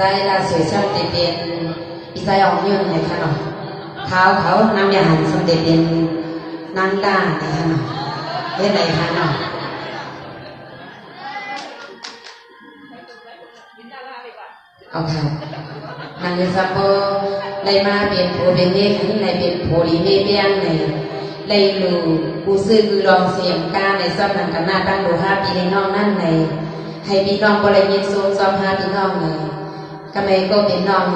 在那学校这边，比赛奥运来看哦，เขานำอย่างสมเด็จเป็นนางด้าใน看哦，เฮ็ดได้看哦。เอาค่ะนางซับโบได้มาเป็นผู้เป็นเอกที่ในเป็นผู้ดีเบี้ยงในได้รู้ผู้ซื้อคือรองเสียงกาในซ้อมนังกันหน้าตั้งดู5 ปีในน้องนั่นในให้พี่น้องบริเวณโซนซ้อม5 พี่น้องเลยก็ไม่ก็เป็นน้อง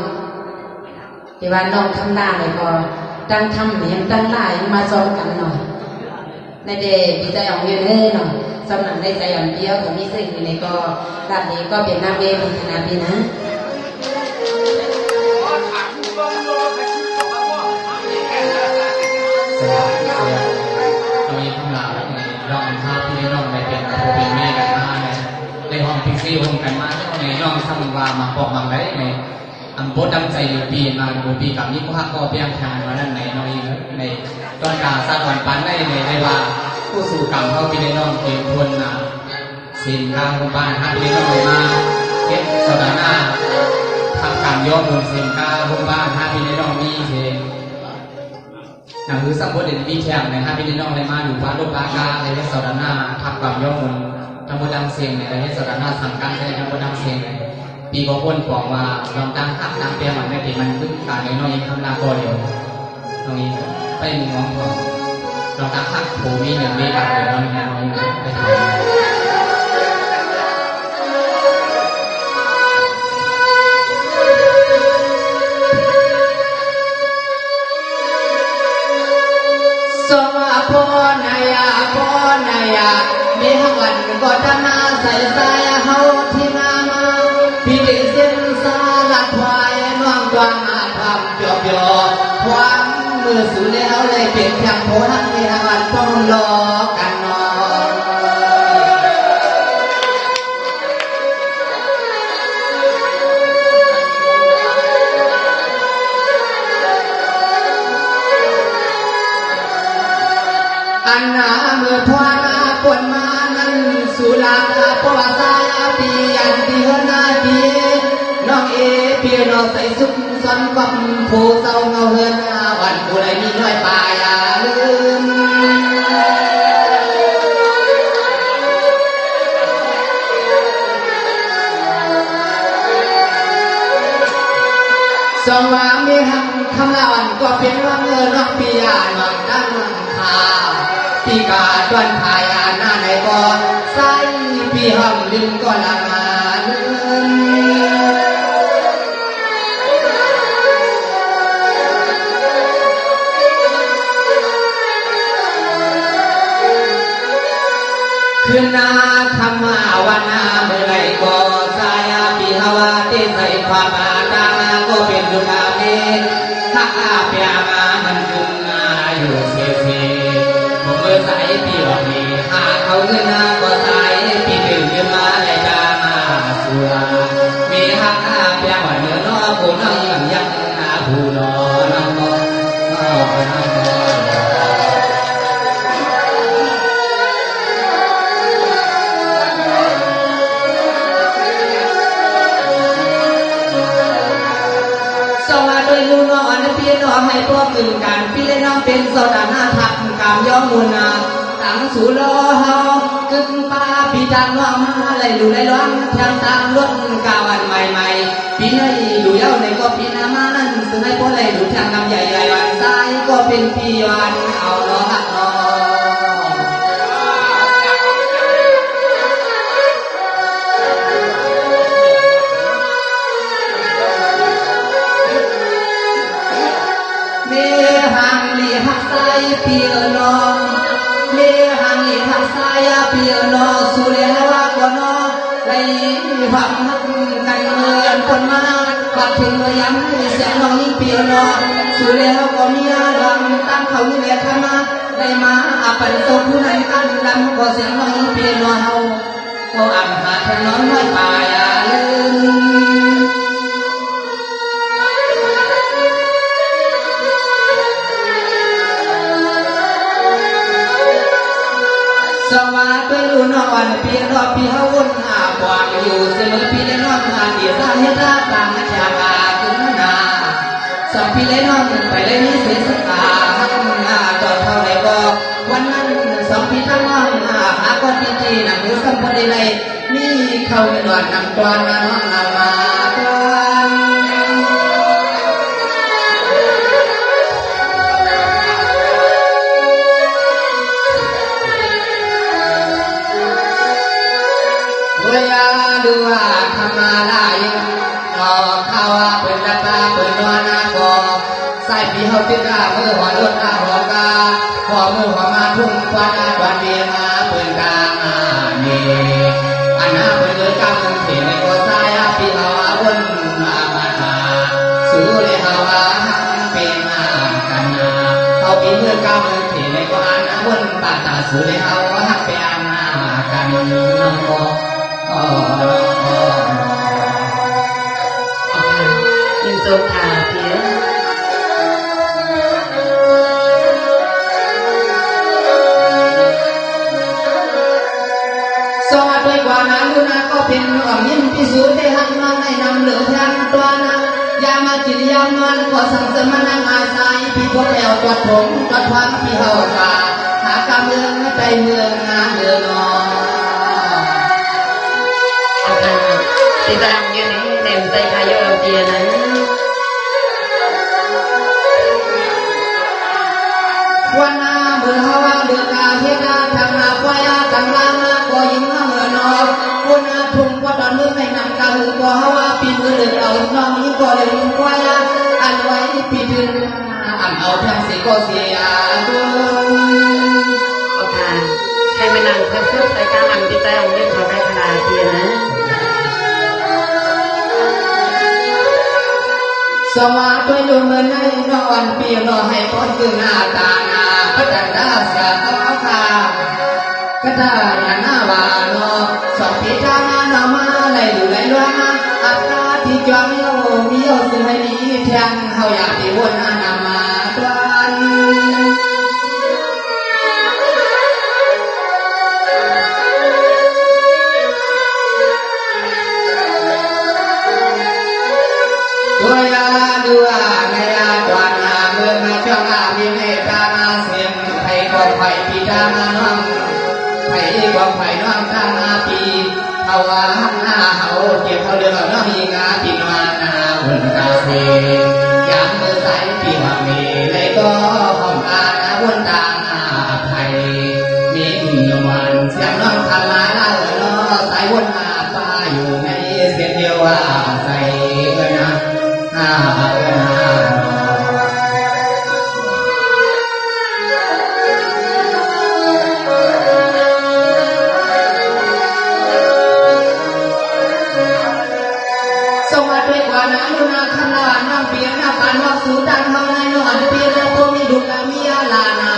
ที่ว่าน้องทำได้เลยก็ตั้งทำเนี่ยตั้งได้มาซ้อมกันหน่อยในเดพี่ใจอ่อนเยอะเลยหน่อยสำหรับในใจอ่อนเดียวของมิซึ่งในก็ด้านนี้ก็เป็นน้าเบี้ยเป็นขนาดนี้นะเรามีคำลาในร่องท่าที่ร่องในเป็นโคเป็นแม่กันมาในห้องพิกซี่ห้องกันมาในร่องทำวามาบอกมังได้ในอันโบดำใจอยู่ปีมาดูปีกับนี้พวกก็เพียงทางมาด้านไหนน้อยในตอนการสร้างวันปันได้ในว่าผู้สู่กรรมเข้าปีในร่องเพียงทวนสินค้าของบ้านห้าปีในร่องเลยมาเก็บสัปดาห์หน้าทำการยอมลงสินค้าของบ้านห้าปีในร่องนี้เองหนังสือสัมพุทธเด่นวิเชียรในห้าปีในร่องเลยมาอยู่บ้านลูกบ้านกาในเทศสัปดาห์หน้าทับกับยอมลงทำบุญดังเสียงในเทศสัปดาห์หน้าสั่งการใช้ทำบุญดังเสียงปีกคนบอกว่าลองตั้งหักตั้งเปียมันไม่ปีมันขึ้นการในน้อยทำนาตัวเดียวตรงนี้ไปมึงมองของลองตั้งหักผูมีหนึ่งมีกับเดี๋ยวน้อยน้อยไปทำสวะโพนายามีหักวันก็จะมาใส่สายเฮาที่มาพี่ดึงเส้นสาลัดควายน้องตัวมาทำเปียวความมือสูแล้วเลยเป็นแข่งโพทั้งมีหักวันป้องรอกันนอนอันนาเมื่อพวนาปนมานั้นสุราปวสายปียันปีเฮนาปีน้องปีน้องใส่สุขสันกับผู้เศร้าเงาเฮือนวันผู้ใดมีน้อยปายาลืมสองว่ามีหักคำลาวันก็เป็นว่าเงินน้องปียาน้องด้านขาปีกาดวนพายาหน้าในบ่อใส่ปีห้องลิงก็ละมาลืมคืนนาคำมาวันนาเมื่อไรก็สายปีฮาวาที่ใส่ความอาตาก็เป็นดุลาเมถ้าอาเปียมามันกุมมาอยู่เสียเสียผมเมื่อใส่ปีวันนี้หาเขาเงินนาก็ใส่ปีถึงเงินมาเลยกามาสัวมีหักอาเปียวันเนื้อน้อผู้น้องยังยังนาผู้น้องน้องน้องน้องให้พวกกึ่งกันพี่เล่นน้องเป็นโซดาหน้าทักกามย้อมมุนาตั้งสู่รอเฮากึ่งป้าพี่จันว่ามาไหลดูไหลร้องทางตามล้วนกาวันใหม่พี่ในดูเย้าในก็พี่นามานั่นซึ่งให้พวกไหลดูทางกำใหญ่วันซ้ายก็เป็นพี่วันเอาล้อหักล้อเปียโนเลหังลิทักสายเปียโนสุเรหวะกโนไลความหักกันเมือนคนมาบัดถึงเมื่อย้ำเสียงน้องเปียโนสุเรหก็มีอารมณ์ตั้งเขาอยู่เลยขมาได้มาปันโตผู้นั้นกันลำก็เสียงน้องเปียโนเฮาก็อันห วันปีรอบปีเฮาวนกวางอยู่เสมอปีและน้องที่สาเหตุต่างจากขึ้นนาสองปีและน้องไปเลยนี้เสียสกาต่อเท่าไรบอกวันนั้นสองปีทั้งน้องหาคนดีๆนั่งอยู่สัมผัสใดๆนี่เขาไม่หลอดนำตัวน้องนำมาดูว่าทำมาได้ต่อข้าวเปิดตาตาเปิดนวนาบอใส่ปีเขาติดาเมื่อหัวรถหัวกาหัวมือหัวมาทุ่งควันวันเดียมาเปิดกาเนอันน่าเปิดเลยกำลังเขียนในตัวสายปีเขาวนมาสู้เลยเขาเป็นกันเขาปีเมื่อกำลังเขียนในตัวอันวนปาตาสู้เลยเขาเป็นกันยินโซคาเพียสวัสดีกว่านาลุนาก็เป็นหน่วงยิ้มพิสูจน์ได้หันมาในนำเหลืองแทนตัวนะยามาจิตยามนก็สั่งเสริมนังอาศัยพี่พวกแถวตัวผมตัวทวันพี่เฮากาหากำเมืองไปเมืองนาเดือนอที่ตั้งอยู่นี่เต็มใจขายเอาเพียนั้นวันนาเมื่อเฮาเดือนกาเทดาทางนาควายตังลามาก็ยิ้มเมื่อนอคุณนาทุ่งก็ตอนนี้ไม่นำกาหูก็เฮาปีมือเดือดเอาน้องนี้ก็เลยควายอันไว้ปีเดือนอันเอาทางสีก็เสียดุเอาค่ะใครมานั่งเพื่อเพื่อใส่กาลังที่ใต้องค์เล่นเขาได้ขนาดเพียนะสวัสดีลุงเงินให้นอนปีรอให้พ้นคือหน้าตาหน้าพระจันทร์เสียก็ขากระดาษหน้าวานอสองปีทางนอมาไหลดูไหลล้วนอัตตาที่จวงโยมีโยสุให้ดีแทงเฮาอยากที่วนนามาตวันตัวอยาดูในกวนเมืองจ้องมีเมตตาเสียงไทยกองไผ่ปีดาน้องไผ่กองไผ่น้องตามปีเขาเขาเก็บเขาเดือดน้องมีงาปีนวานาหุ่นตาเสียามเมื่อสายปีหักมีเลยก็ห้องอาณาวนตาไทยมีนวลเสียงน้องทำมาล่าเนาะสายวนมาป้าอยู่ในเสียงเดียวว่าใส่เงินนะสวัสดีกว่านะลุนาขนาดน้ำเปียน้ำปานว่าสูดันเฮาในนอนเปียแล้วพวกมีลูกมีลานา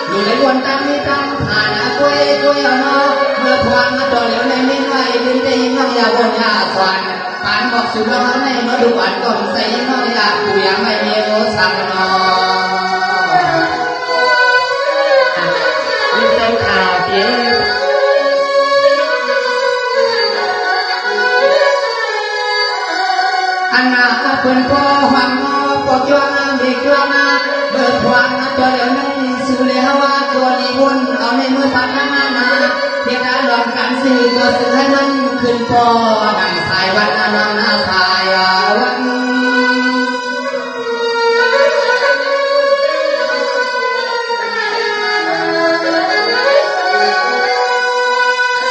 อยู่ในวนตามมีตามผ่านกล้วยเอาเนาะเมื่อทวงตัวเหลียวในมิ้นไว้ลืมได้ยินน้องยาบนยาควันปานบอกสุดว่าในมาดูอันก่อนใส่น้องยาผู้ยังไม่มีโอสังนอยินโซคาเพียอันนาเป็นพ่อหังปอจวงเด็กจวงเบิดทวงตัวเหลียวในสุเลหว่าตัวนี้วนเอาในมือปัดนาเพียงการหลอกกันสื่อตัวสื่อให้มันขึ้นพอดังสายวันน้องนาสายวัน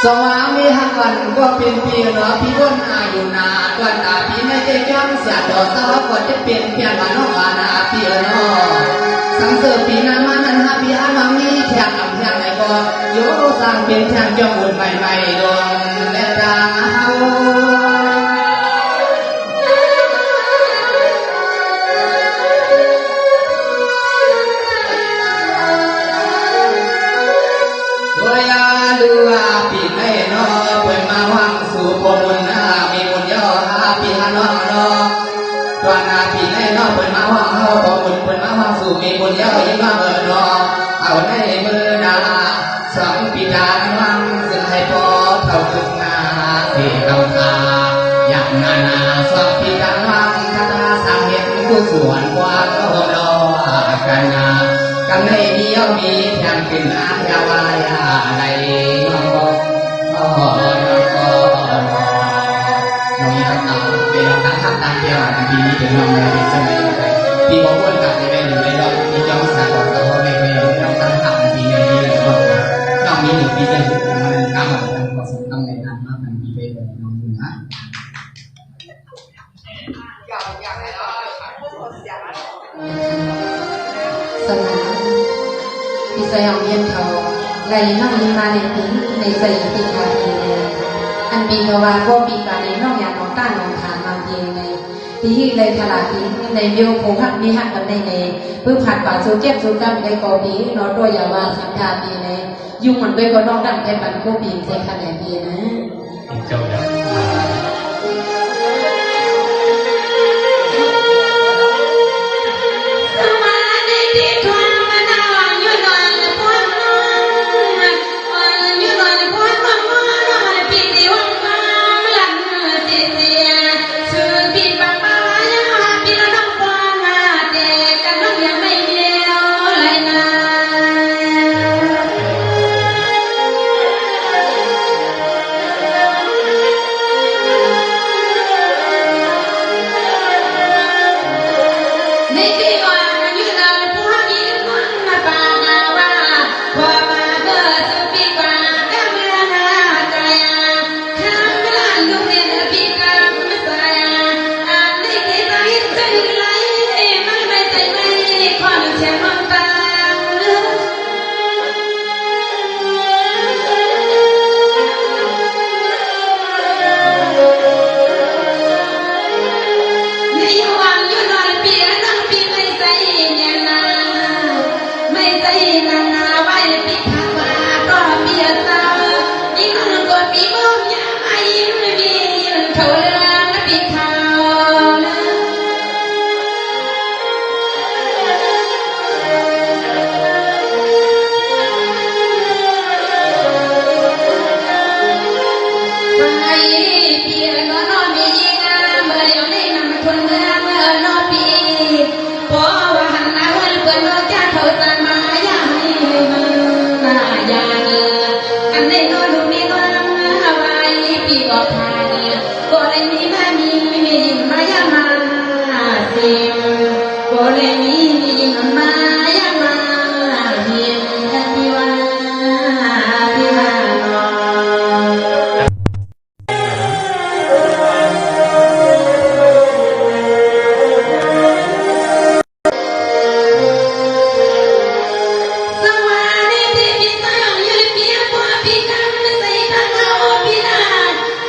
สวามีหักวันก็เป็นปีหนอพี่วนอยู่นาก่อนตาพี่ไม่ได้ย้อนเสียดอกสาวก่อนจะเปลี่ยนเปลี่ยนมาน้องนาพี่นอสังเสริมปีนามันนั้นฮะพี่อาน้องนี้แทงลำแทงไหนก็โยสั่งเป็นแทงจมูกใหม่ๆดวงและดาวดูปีไหนนอเปิดมาวังสู่ปนมุนมีมุนย่อปีฮานอนอตัวนาปีไหนนอเปิดมาวังเฮาปนมุนเปิดมาวังสู่มีมุนย่อยิ่งมาเมื่อนอเอาในมือนาสองปีดานวังซึ่งให้พอ สิกังคาอยากนานาสัพพิกังลังคาถาสังเหตุกุศลกว่าก็รอกันนากันในเดียวมีเพียงเป็นอาญาวายอะไรน้องบอกน้องมีคำตอบเป็นน้องตั้งคำตามเดียวปีนี้เป็นน้องในเป็นสมัยปีบอกว่ากับในหนึ่งในรอบที่ย้อนสาวต่อในเวลน้องตั้งคำปีในนี้เลยบอกน้องมีหนึ่งปีเป็นมันกำลังผสมต้องในนั้นมากมันปีเป็นน้องนะ สนามพิเศษของเย็นเขาไหลน้องมีมาในปีในใส่ปีกาทีเลยอันปีเขาว่าก็ปีกาในน้องอยากน้องต้านน้องทานบางทีในที่เลยตลาดที่ในเบี้ยวโคหักมีหักกันในเพื่อผัดป่าสูเจ็บสูกำในกอปีน้องตัวยาวาสังกาปีในยุ่งเหมือนไปก็น้องดังแค่ปันโคปีใส่ขนาดปีนะเจ้าเนี่ย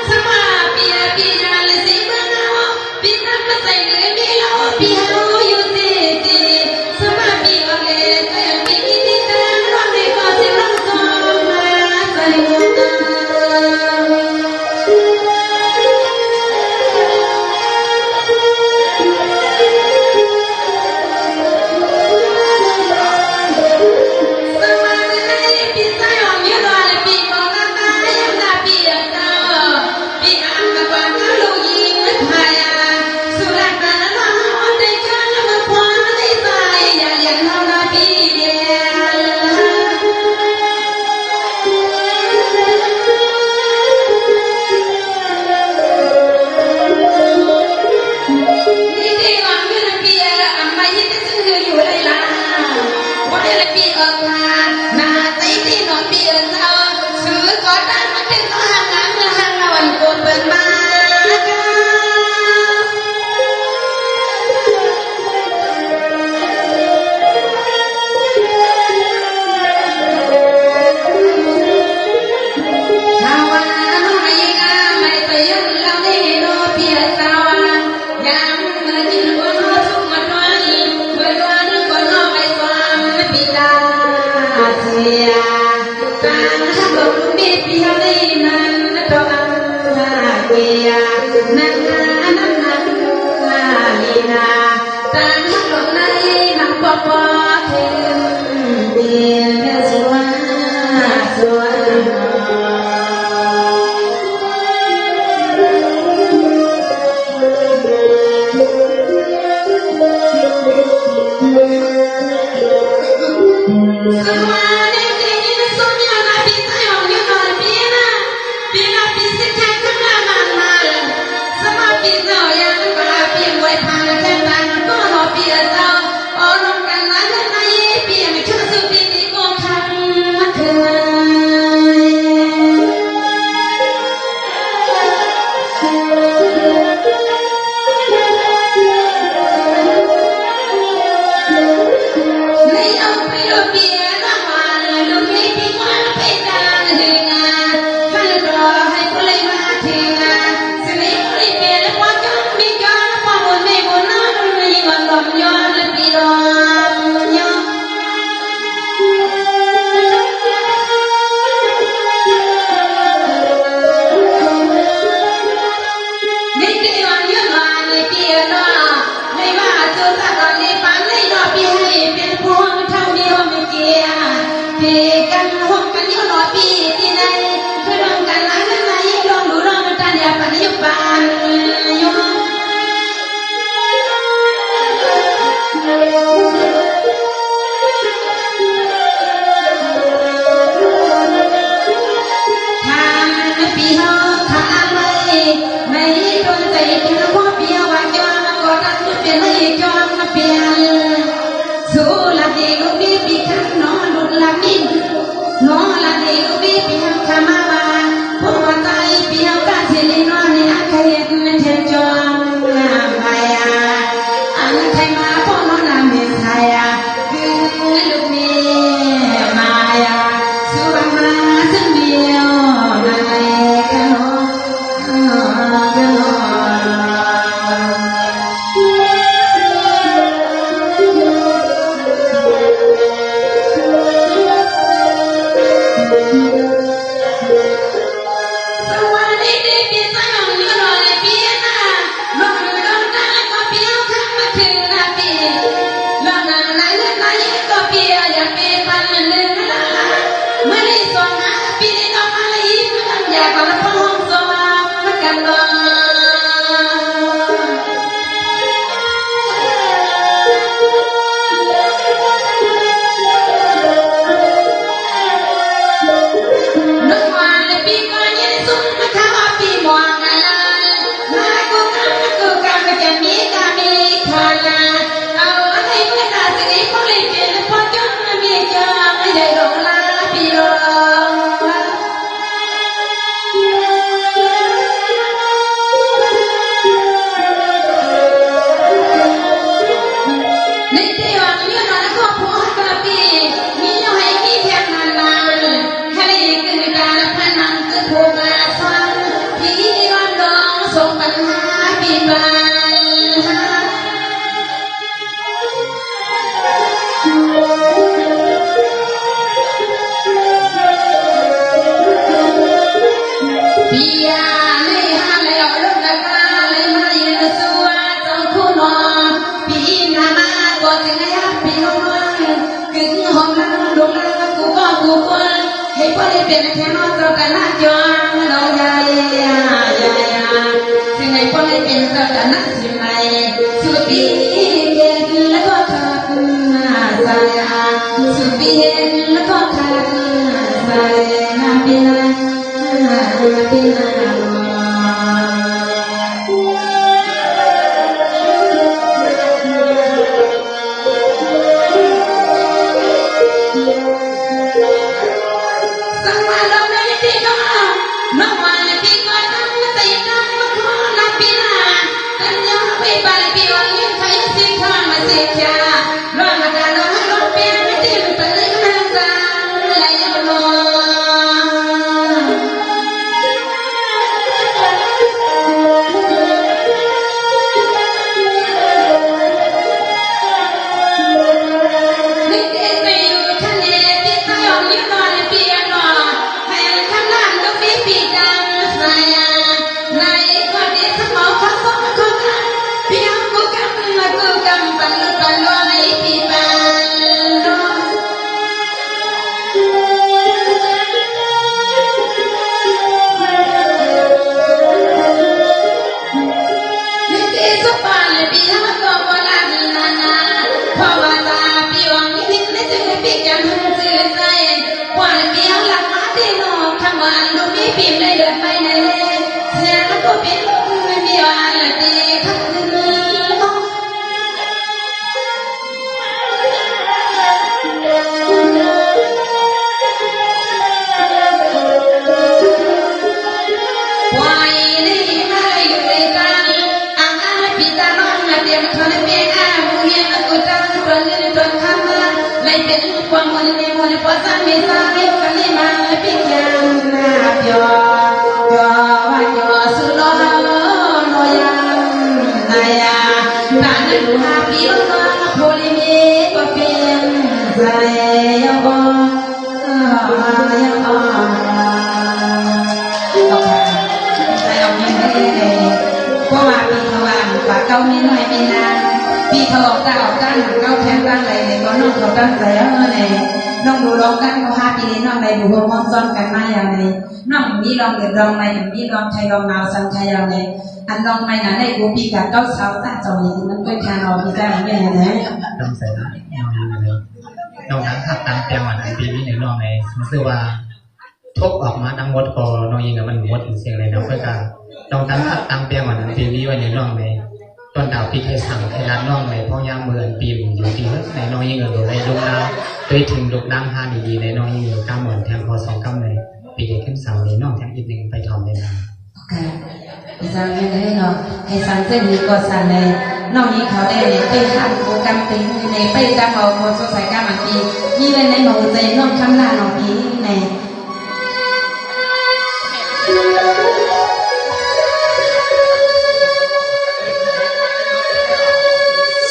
สมา ปีสิทธิ์ข้างหน้ามันมาสมาปีเจ้ายังป่าเปียงไว้ผ่านแค่ตันก็รอเปียเจ้าอ๋อลงกันนั้นในเปียงชื่อสุปีนี้ก็คันมาเคยในเอาไปดูเปียน้ำมันลูกนี้ปีกว่าไปตามเฮงาฟังรอให้ผู้เลยมาเทงาสิริผู้เลยเปียและความจำมีการความบุญไม่บุญนั้นไม่วันลมย้อนและปีรอย้อนในเกี่ยวย้อนมาในเปียรอในว่าจุดตะกอนในฝันในรอปีให้เป็นพวงเท่าเดียวไม่เกี่ยเปียกันห่วงกันย้อนรอปีที่ไหนเพื่อรวมกันหลังนั้นไหนลองดูลองมันตันอย่าปันยุบปานย้อน ทำปีห้องทำไม่โดนใจเป็นข้อเปียวว่าจอมก็รักเปลี่ยนไม่จอมเปลี่ยนสู้ละเด็กบีบีขันนอนลุดละมินนอนละเด็กบีบีขันขมาว่าพวกว่าใจเปียวกันเสียนอนในอาคาเย็นเทนจอมงามไปอันไทยมาพวกน้องนำเมษายาคือลูกเมียมายาสู้มาซึ่งเดียวในกันนกันนสวัสดีเด็กพี่สาวอยู่รอในปีหน้าลองดูลองได้ก็เปียวข้างมาถึงนาปีลองนั่งไหนไหนก็เปียอย่าเปียปันหนึ่งละเมื่อได้ส่งหาปีนี้ก็มาเลยมันอยากมาละพ้องสว่างมากันรอนึกว่าในปีก่อนยังสุ่มมาข้าวปีมองกันมากูกันก็จะมีกันมีคนเอาอะไรไม่ได้สิ่งนี้พอเลยเปลี่ยนพอจนมีจอไม่ได้ลงลาปีรอในเที่ยวนี้นอนก็พอกระปีมีน้อยกี่แค่นานให้คือการพนันคือผู้กาฟังพี่ร้อนร้องส่งปัญหาปีบานปีอาในหาแล้วลดราคาเลยมายืนสัวต้องคู่นอนปีนามาก็จะได้ปีห้องกึ่งห้องนั่งดวงนั่งกูก็กูคนให้พ่อได้เป็นแค่นอนเจ้ากันหน้าจอเราใหญ่สิ่งไหนพ่อได้เป็นเจ้ากันหน้าสิไหมสุดปีเย็นแล้วก็ขาดหน้าใจสุดปีเย็นแล้วก็ขาดใจน้ำปีนาปีนาสังวาลในปีก่อนน้องวันในปีก่อนตั้งใจตั้งมาขอนับปีหน้าตั้งยอไปบาลปีวันยิ่งใครสิข้ามาสิจ้าร้องมาการร้องให้ร้องเปียไม่ทิ้งเป็นเลยแม่ตาและยอมนอนในเด็กไปอยู่ทะเลที่สยองยิ่งนอนในเปียนอนให้ข้างล่างก็มีปีดังสายในคนนี้สมองเขาสมคนกันเปียกูกำปันลุปันลุ ปวดสันไม่สายกันนี่มาปิ้งยางหน้าเปียวยอวันยอสุโลโนยังนายาตาหนึ่งหาปีลงมาโพลิเมก็เป็นใจยังอ่ยังอ่ใจเอาเงินให้เพราะว่าปีทวารปากเก้าไม่น้อยไม่นานปีทองตาออกกันเก้าแทงกันเลยก็น้องเขาตั้งใจเอาเงินเลยน้องดูร้องกันเขา5 ปีน้องในดูหัวมอนซ้อนกันมาอย่างไรน้องมีลองเดือดร้องในมีลองไทยลองนาวสังไทยอย่างไรอันลองไม่น่ะได้กูปีกับเก้าเสาตาจอยมันก็ทานเอาพี่จ้าไม่เนี่ยนะต้องใส่น้องเลยน้องทั้งขับตามเตียงวันนั้นปีนี้หนึ่งน้องในมันคือว่าทุกออกมาทั้งหมดพอน้องยิงกับมันหมดถึงเสียงเลยนะเพื่อการน้องทั้งขับตามเตียงวันนั้นปีนี้วันนี้น้องในตอนดาวปีไทยสั่งไทยรัฐน้องในพ่อยามเมืองปีมอยู่ปีในน้องยิงกับอยู่ในลูกน้ำโดยถึงลูกน้ำ5 ดีในน้องยิงอยู่9 หมื่นแทงพอ2 9เลยปีเด็กขึ้นเสานี้น้องแทงอีกหนึ่งไปทอมเลยนะค่ะพี่จ้าไม่ได้เนาะให้สั่งเส้นนี้ก็สั่งเลยน้องนี้เขาได้ไปข้ามโปรแกรมเป็นในไปกำเอาโมโซไซก้ามาปียี่เลยในหนูใจน้องคำลาน้องปีใน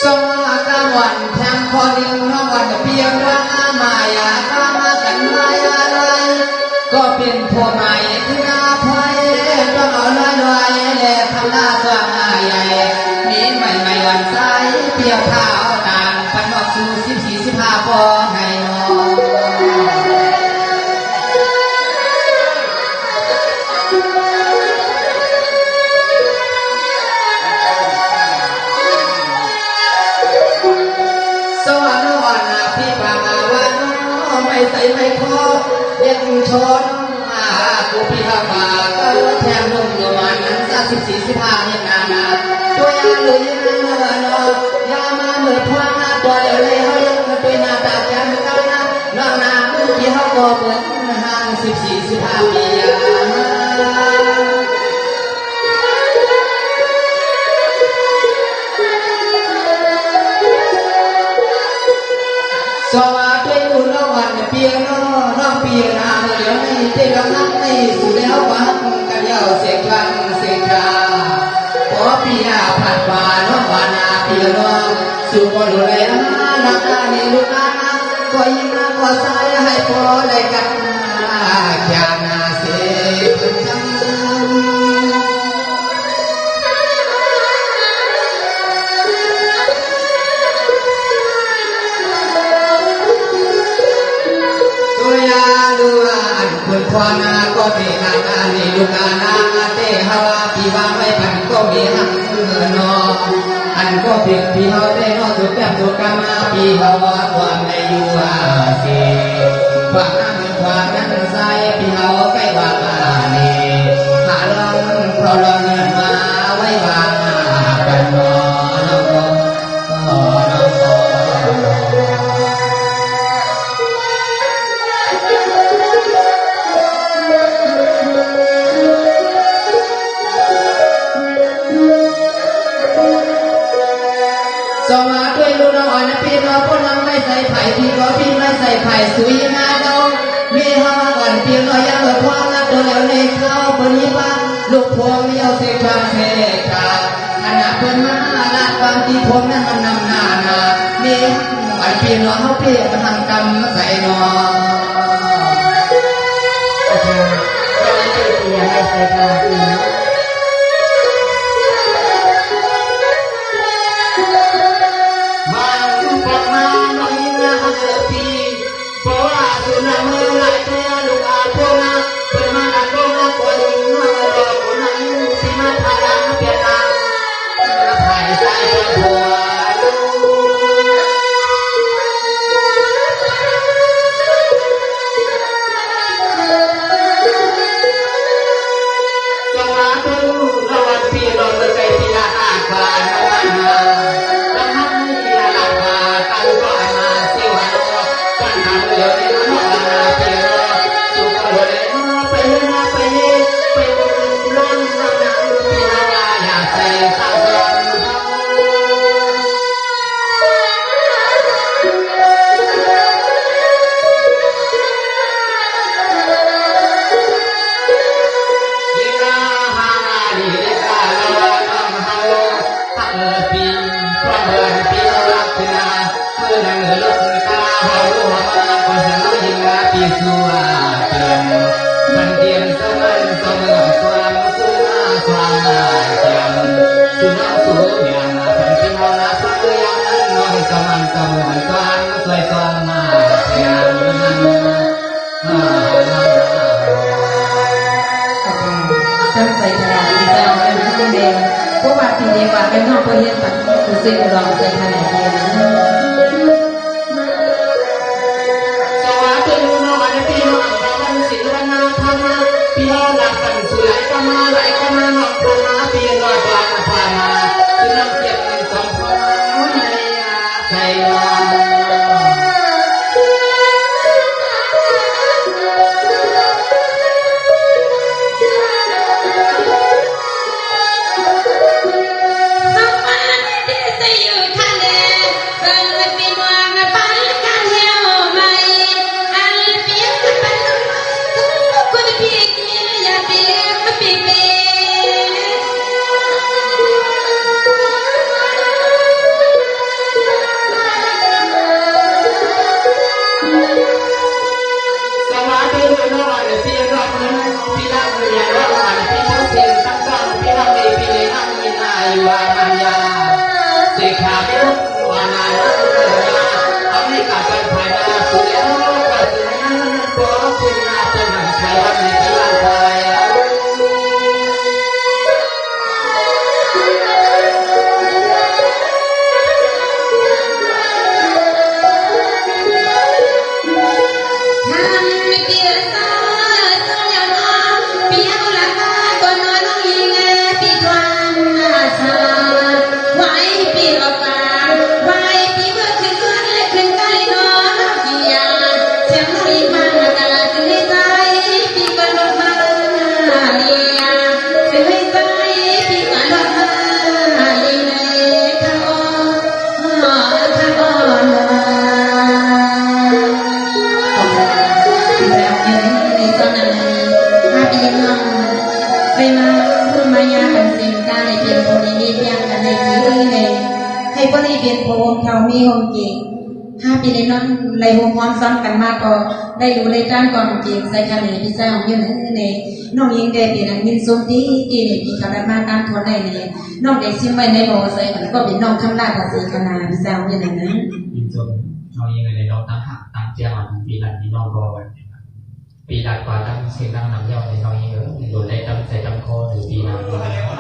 สวัสดีวันแทงพอดิ้งน้องวันเพียงว่ามายาตามากันมายาไรก็เป็นผัวใหม่ที่นาภัยต้องเอาลอยๆแลทำหน้าสว่างใหญ่มีใหม่วันใสเปียกผ้าเอาต่างปันบอกสู่14 15 ปอให้น้องสวัสดีวันพี่ปางวันไม่ใส่ไม่พอยังชนกูพี่ข้ามาก็แทงลงตัวมันนั้น14 15ยังนานตัวยาเลยยังนอนยามาเหมือนพวงตัวเดียวเลยเขายังเป็นหน้าตาแจ่มกันน้องนาเมื่อกี้เขาก็เหมือนห่าง14 15 ปีสวัสดีคุณน้องวันเปียโนน้องเปียนาเมื่อเดี๋ยวนี้เต้กำลังในสุดแล้ววันกันยาวเสียงคลังเสียงชาพอปีหน้าผ่านมาน้องวานาเปียโนสู่บนเลยนักการในลูกนาก็ยิ่งน่าก็สายให้พอได้กันแค่นาเสียคุณควานาก็มีนานานีลูกานาเตฮาวาปีวางไว้พันก็มีหังนออันก็เพียงพี่เฮาได้นอสุดแบบสุกามาปีเฮาวาความในอยู่อาเสีความนั้นความนั้นใส่พี่เฮาใกล้ว่านีหาลองเพราะลองเงินมาไว้วางกันนอน้องน้องสมาด้วยลูกน้องอันพี่เราพวกเราไม่ใส่ไผ่พี่ก็พี่ไม่ใส่ไผ่สุยนาดงมีฮาก่อนพี่เรายังเหลือความรักตัวแล้วในเขาบริบาลลูกพวงมีเอาเสกชาเสกชาขณะเพิ่นมาลาดความที่ผมนั้นมันนำหน้ามีอันพี่เราเขาเพียบทางกรรมใส่นออาจารย์จะไม่ใช่เพียงไม่ใส่ค่ะ ขนาดที่เจ้าเป็นผู้เด็กพวกว่าปีเดียวว่าเป็นน้องผู้เรียนปัดผู้ซึ่งรองใจขนาดนี้นะ สวัสดีน้องอันนี้พี่น้องวันศิลปนาธรรมะพี่น้องรักกันสุดไหลก็มาไหลก็มาน้องคนมาพี่น้องปลาปลาสุนัขเก็บเงินสองคนในใจว่า ให้พวกนี้เรียนโพมเขามีโฮมจริง5 ปีในนั้นไล่โฮมความซ้ำกันมากก็ได้รู้ได้จ้างก่อนจริงใส่คะแนนพิเศษของยืนในน้องยิงได้เปลี่ยนมินซุมที่กีในปีขนาดมาการทนได้ในน้องเด็กซิมไว้ในโบใส่เหมือนก็เป็นน้องคำลาภาษีคณะพิเศษของยืนนั้นยินจนน้องยิงในน้องตั้งหักตั้งเจ้าปีหลังนี้น้องรอไว้ปีหลังกว่าตั้งเสียงตั้งนำย่อในน้องยิงโดนได้ตั้งใจตั้งคอหรือปีหลังรอแล้ว